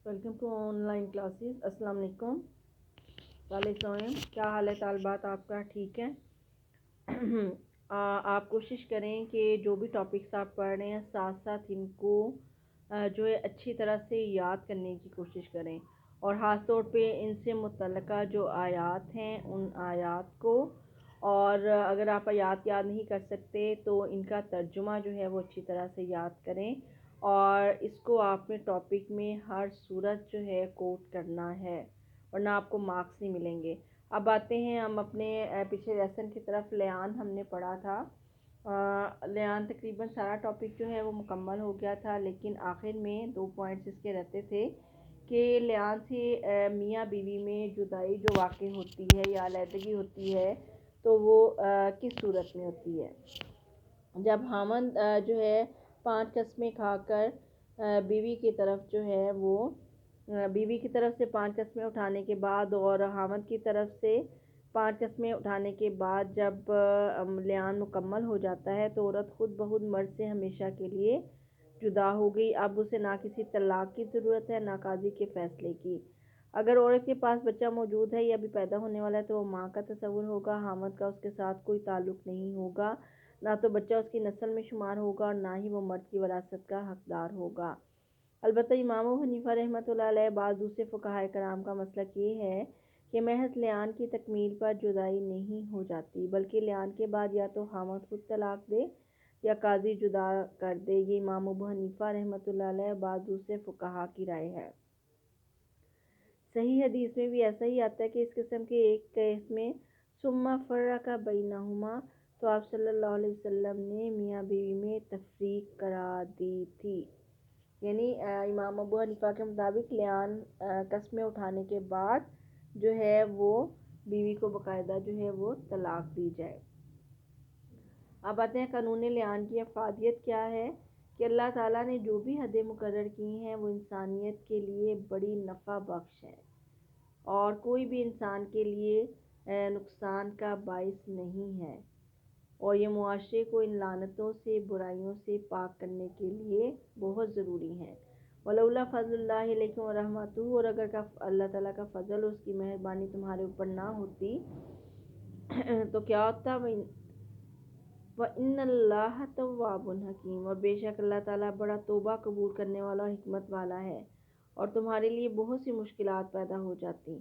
Welcome to online classes. السلام علیکم. طالب سوئم، کیا حال ہے طالبات آپ کا؟ ٹھیک ہے. آپ کوشش کریں کہ جو بھی ٹاپکس آپ پڑھ رہے ہیں ساتھ ساتھ ان کو جو ہے اچھی طرح سے یاد کرنے کی کوشش کریں، اور خاص طور پہ ان سے متعلقہ جو آیات ہیں ان آیات کو، اور اگر آپ آیات یاد نہیں کر سکتے تو ان کا ترجمہ جو ہے وہ اچھی طرح سے یاد کریں، اور اس کو آپ نے ٹاپک میں ہر صورت جو ہے کوٹ کرنا ہے، ورنہ آپ کو مارکس نہیں ملیں گے. اب آتے ہیں ہم اپنے پچھلے لیسن کی طرف. لیان ہم نے پڑھا تھا. لیان تقریباً سارا ٹاپک جو ہے وہ مکمل ہو گیا تھا، لیکن آخر میں 2 پوائنٹس اس کے رہتے تھے کہ لیان سے میاں بیوی میں جدائی جو واقع ہوتی ہے یا علیحدگی ہوتی ہے تو وہ کس صورت میں ہوتی ہے. جب خاوند جو ہے 5 قسمیں کھا کر بیوی کی طرف جو ہے وہ بیوی کی طرف سے 5 قسمیں اٹھانے کے بعد اور خاوند کی طرف سے 5 قسمیں اٹھانے کے بعد جب لیان مکمل ہو جاتا ہے تو عورت خود بخود مرد سے ہمیشہ کے لیے جدا ہو گئی. اب اسے نہ کسی طلاق کی ضرورت ہے نہ قاضی کے فیصلے کی. اگر عورت کے پاس بچہ موجود ہے یا ابھی پیدا ہونے والا ہے تو وہ ماں کا تصور ہوگا. خاوند کا اس کے ساتھ کوئی تعلق نہیں ہوگا، نہ تو بچہ اس کی نسل میں شمار ہوگا اور نہ ہی وہ مرد کی وراثت کا حقدار ہوگا. البتہ امام ابو حنیفہ رحمۃ اللہ علیہ بعض دوسرے فقہائے کرام کا مسلک یہ ہے کہ محض لیان کی تکمیل پر جدائی نہیں ہو جاتی، بلکہ لیان کے بعد یا تو خاوند خود طلاق دے یا قاضی جدا کر دے. یہ امام ابو حنیفہ رحمۃ اللہ علیہ بعض دوسرے فقہا کی رائے ہے. صحیح حدیث میں بھی ایسا ہی آتا ہے کہ اس قسم کے ایک کیس میں ثم فرق بینہما، تو آپ صلی اللہ علیہ وسلم نے میاں بیوی میں تفریق کرا دی تھی. یعنی امام ابو حنیفہ کے مطابق لیان قسمیں اٹھانے کے بعد جو ہے وہ بیوی کو باقاعدہ جو ہے وہ طلاق دی جائے. اب آتے ہیں قانون لیان کی افادیت کیا ہے کہ اللہ تعالیٰ نے جو بھی حدیں مقرر کی ہیں وہ انسانیت کے لیے بڑی نفع بخش ہے اور کوئی بھی انسان کے لیے نقصان کا باعث نہیں ہے، اور یہ معاشرے کو ان لعنتوں سے برائیوں سے پاک کرنے کے لیے بہت ضروری ہے. ولولا فضل اللہ علیکم ورحمتہ، اور اگر اللہ تعالیٰ کا فضل اور اس کی مہربانی تمہارے اوپر نہ ہوتی تو کیا ہوتا؟ وَإِنَّ اللَّهَ تَوَّابٌ حَكِيمٌ، اور بے شک اللہ تعالیٰ بڑا توبہ قبول کرنے والا اور حکمت والا ہے، اور تمہارے لیے بہت سی مشکلات پیدا ہو جاتی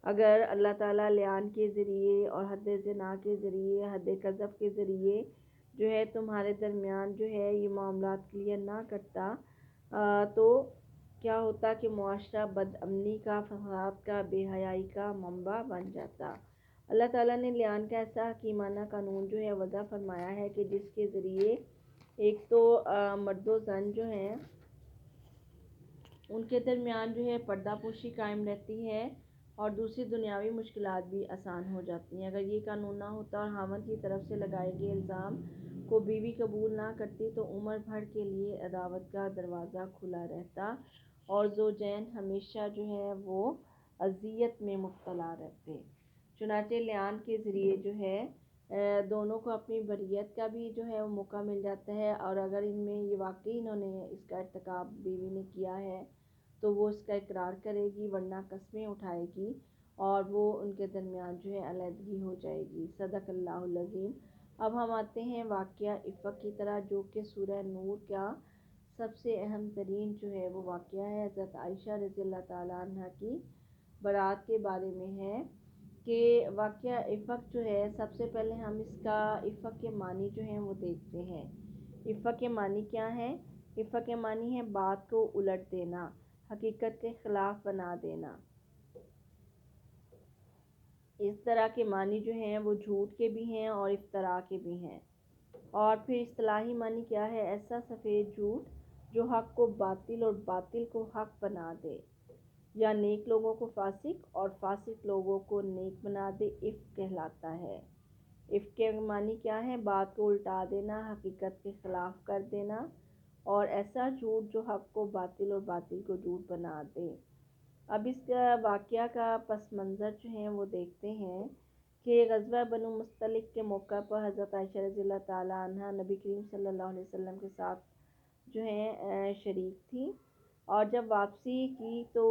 اگر اللہ تعالیٰ لیان کے ذریعے اور حد زنا کے ذریعے، حد قذف کے ذریعے جو ہے تمہارے درمیان جو ہے یہ معاملات کلیئر نہ کرتا تو کیا ہوتا کہ معاشرہ بد امنی کا، فساد کا، بے حیائی کا منبع بن جاتا. اللہ تعالیٰ نے لیان کا ایسا حکیمانہ قانون جو ہے وضع فرمایا ہے کہ جس کے ذریعے ایک تو مرد و زن جو ہیں ان کے درمیان جو ہے پردہ پوشی قائم رہتی ہے، اور دوسری دنیاوی مشکلات بھی آسان ہو جاتی ہیں. اگر یہ قانون نہ ہوتا اور خاوند کی طرف سے لگائے گئے الزام کو بیوی قبول نہ کرتی تو عمر بھر کے لیے عداوت کا دروازہ کھلا رہتا اور زوجین ہمیشہ جو ہے وہ اذیت میں مبتلا رہتے. چنانچہ لیان کے ذریعے جو ہے دونوں کو اپنی بریت کا بھی جو ہے وہ موقع مل جاتا ہے، اور اگر ان میں یہ واقعی انہوں نے اس کا ارتکاب بیوی نے کیا ہے تو وہ اس کا اقرار کرے گی، ورنہ قسمیں اٹھائے گی اور وہ ان کے درمیان جو ہے علیحدگی ہو جائے گی. صدق اللہ العظیم. اب ہم آتے ہیں واقعہ افک کی طرح، جو کہ سورہ نور کا سب سے اہم ترین جو ہے وہ واقعہ ہے. حضرت عائشہ رضی اللہ تعالیٰ عنہ کی برات کے بارے میں ہے کہ واقعہ افک جو ہے، سب سے پہلے ہم اس کا افک کے معنی جو ہیں وہ دیکھتے ہیں. افک کے معنی کیا ہے؟ افک کے معنی ہے بات کو الٹ دینا، حقیقت کے خلاف بنا دینا. اس طرح کے معنی جو ہیں وہ جھوٹ کے بھی ہیں اور افتراء کے بھی ہیں. اور پھر اصطلاحی معنی کیا ہے؟ ایسا سفید جھوٹ جو حق کو باطل اور باطل کو حق بنا دے، یا نیک لوگوں کو فاسق اور فاسق لوگوں کو نیک بنا دے، افک کہلاتا ہے. افک کے معنی کیا ہے؟ بات کو الٹا دینا، حقیقت کے خلاف کر دینا، اور ایسا جھوٹ جو حق کو باطل اور باطل کو جھوٹ بنا دے. اب اس کا واقعہ کا پس منظر جو ہیں وہ دیکھتے ہیں کہ غزوہ بنو مستلق کے موقع پر حضرت عائشہ رضی اللہ تعالیٰ عنہ نبی کریم صلی اللہ علیہ وسلم کے ساتھ جو ہیں شریک تھی، اور جب واپسی کی تو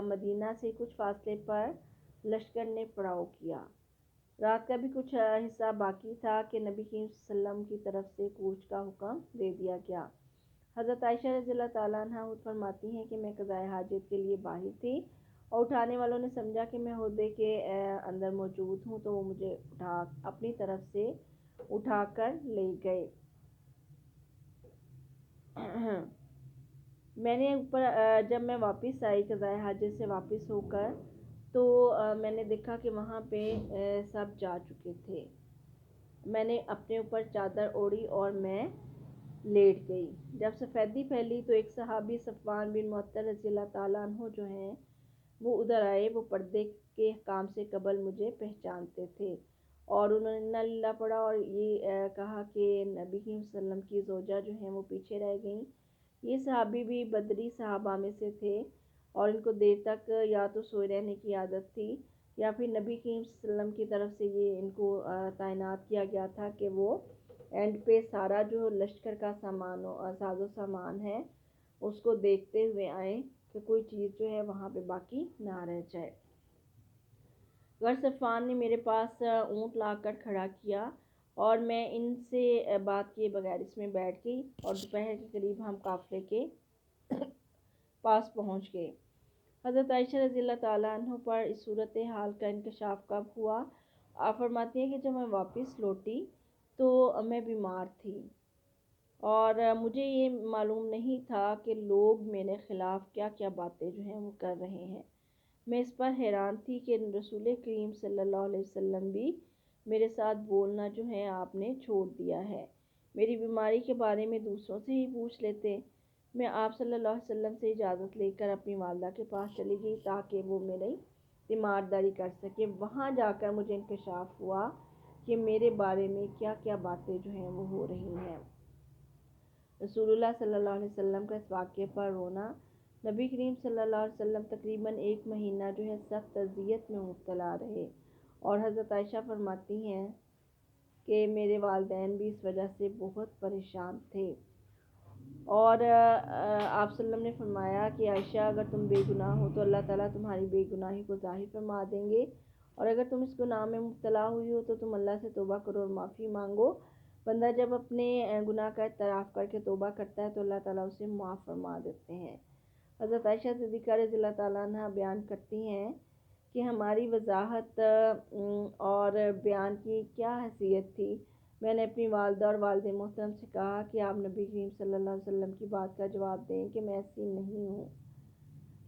مدینہ سے کچھ فاصلے پر لشکر نے پڑاؤ کیا۔ رات کا بھی کچھ حصہ باقی تھا کہ نبی کریم صلی اللہ علیہ وسلم کی طرف سے کوچ کا حکم دے دیا گیا۔ حضرت عائشہ رضی اللہ تعالیٰ عنہ خود فرماتی ہیں کہ میں قضائے حاجت کے لیے باہر تھی اور اٹھانے والوں نے سمجھا کہ میں عہدے کے اندر موجود ہوں تو وہ مجھے اپنی طرف سے اٹھا کر لے گئے۔ میں نے اوپر جب میں واپس آئی قضائے حاجت سے واپس ہو کر تو میں نے دیکھا کہ وہاں پہ سب جا چکے تھے۔ میں نے اپنے اوپر چادر اوڑھی اور میں لیٹ گئی۔ جب سفیدی پھیلی تو ایک صحابی صفوان بن معطل رضی اللہ تعالیٰ عنہ جو ہیں وہ ادھر آئے۔ وہ پردے کے حکام سے قبل مجھے پہچانتے تھے اور انہوں نے انا للہ پڑھا اور یہ کہا کہ نبی کریم صلی اللہ علیہ وسلم کی زوجہ جو ہیں وہ پیچھے رہ گئیں۔ یہ صحابی بھی بدری صحابہ میں سے تھے اور ان کو دیر تک یا تو سوئے رہنے کی عادت تھی یا پھر نبی کریم صلی اللہ علیہ وسلم کی طرف سے یہ ان کو تعینات کیا گیا تھا کہ وہ اینڈ پہ سارا جو لشکر کا سامان ساز و سامان ہے اس کو دیکھتے ہوئے آئیں کہ کوئی چیز جو ہے وہاں پہ باقی نہ رہ جائے۔ صفوان نے میرے پاس اونٹ لا کر کھڑا کیا اور میں ان سے بات کیے بغیر اس میں بیٹھ گئی اور دوپہر کے قریب ہم قافلے کے پاس پہنچ گئے۔ حضرت عائشہ رضی اللہ تعالیٰ عنہ پر اس صورتحال کا انکشاف کب ہوا؟ آپ فرماتی ہیں کہ جب میں واپس لوٹی تو میں بیمار تھی اور مجھے یہ معلوم نہیں تھا کہ لوگ میرے خلاف کیا کیا باتیں جو ہیں وہ کر رہے ہیں۔ میں اس پر حیران تھی کہ رسول کریم صلی اللہ علیہ وسلم بھی میرے ساتھ بولنا جو ہے آپ نے چھوڑ دیا ہے۔ میری بیماری کے بارے میں دوسروں سے ہی پوچھ لیتے۔ میں آپ صلی اللہ علیہ وسلم سے اجازت لے کر اپنی والدہ کے پاس چلی گئی تاکہ وہ میری تیمارداری کر سکے۔ وہاں جا کر مجھے انکشاف ہوا کہ میرے بارے میں کیا کیا باتیں جو ہیں وہ ہو رہی ہیں۔ رسول اللہ صلی اللہ علیہ وسلم کا اس واقعے پر رونا۔ نبی کریم صلی اللہ علیہ وسلم تقریباً 1 مہینہ جو ہے سخت اذیت میں مبتلا رہے اور حضرت عائشہ فرماتی ہیں کہ میرے والدین بھی اس وجہ سے بہت پریشان تھے اور آپ صلی اللہ علیہ وسلم نے فرمایا کہ عائشہ اگر تم بے گناہ ہو تو اللہ تعالیٰ تمہاری بے گناہی کو ظاہر فرما دیں گے اور اگر تم اس گناہ میں مبتلا ہوئی ہو تو تم اللہ سے توبہ کرو اور معافی مانگو۔ بندہ جب اپنے گناہ کا اعتراف کر کے توبہ کرتا ہے تو اللہ تعالیٰ اسے معاف فرما دیتے ہیں۔ حضرت عائشہ صدیقہ رضی اللہ تعالیٰ عنہ بیان کرتی ہیں کہ ہماری وضاحت اور بیان کی کیا حیثیت تھی۔ میں نے اپنی والدہ اور والد محترم سے کہا کہ آپ نبی کریم صلی اللہ علیہ وسلم کی بات کا جواب دیں کہ میں ایسی نہیں ہوں،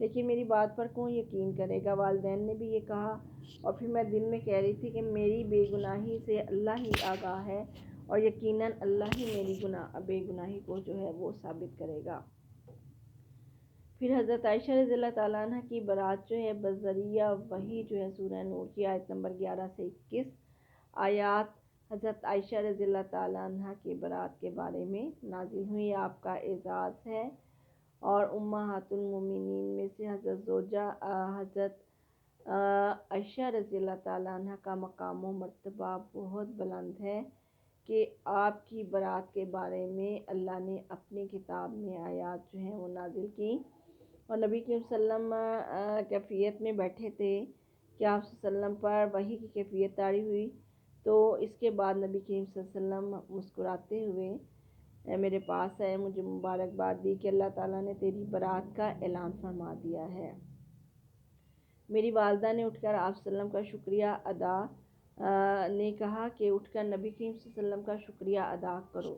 لیکن میری بات پر کون یقین کرے گا؟ والدین نے بھی یہ کہا اور پھر میں دل میں کہہ رہی تھی کہ میری بے گناہی سے اللہ ہی آگاہ ہے اور یقیناً اللہ ہی میری بے گناہی کو جو ہے وہ ثابت کرے گا۔ پھر حضرت عائشہ رضی اللہ تعالیٰ عنہ کی برات جو ہے بذریعہ وحی جو ہے سورہ نور کی آیت نمبر 11 سے 21 آیات حضرت عائشہ رضی اللہ تعالیٰ عنہ کی برات کے بارے میں نازل ہوئی۔ آپ کا اعزاز ہے اور امہات المومنین میں سے حضرت زوجہ حضرت عائشہ رضی اللہ تعالیٰ عنہ کا مقام و مرتبہ بہت بلند ہے کہ آپ کی برات کے بارے میں اللہ نے اپنی کتاب میں آیات جو ہیں وہ نازل کی اور نبی کریم صلی اللہ علیہ وسلم کیفیت میں بیٹھے تھے کہ آپ صلی اللہ علیہ وسلم پر وحی کی کیفیت طاری ہوئی تو اس کے بعد نبی کریم صلی اللہ علیہ وسلم مسکراتے ہوئے میرے پاس آئے، مجھے مبارکباد دی کہ اللہ تعالیٰ نے تیری برات کا اعلان فرما دیا ہے۔ میری والدہ نے اٹھ کر آپ صلی اللہ علیہ وسلم کا شکریہ ادا نے کہا کہ اٹھ کر نبی کریم صلی اللہ علیہ وسلم کا شکریہ ادا کرو۔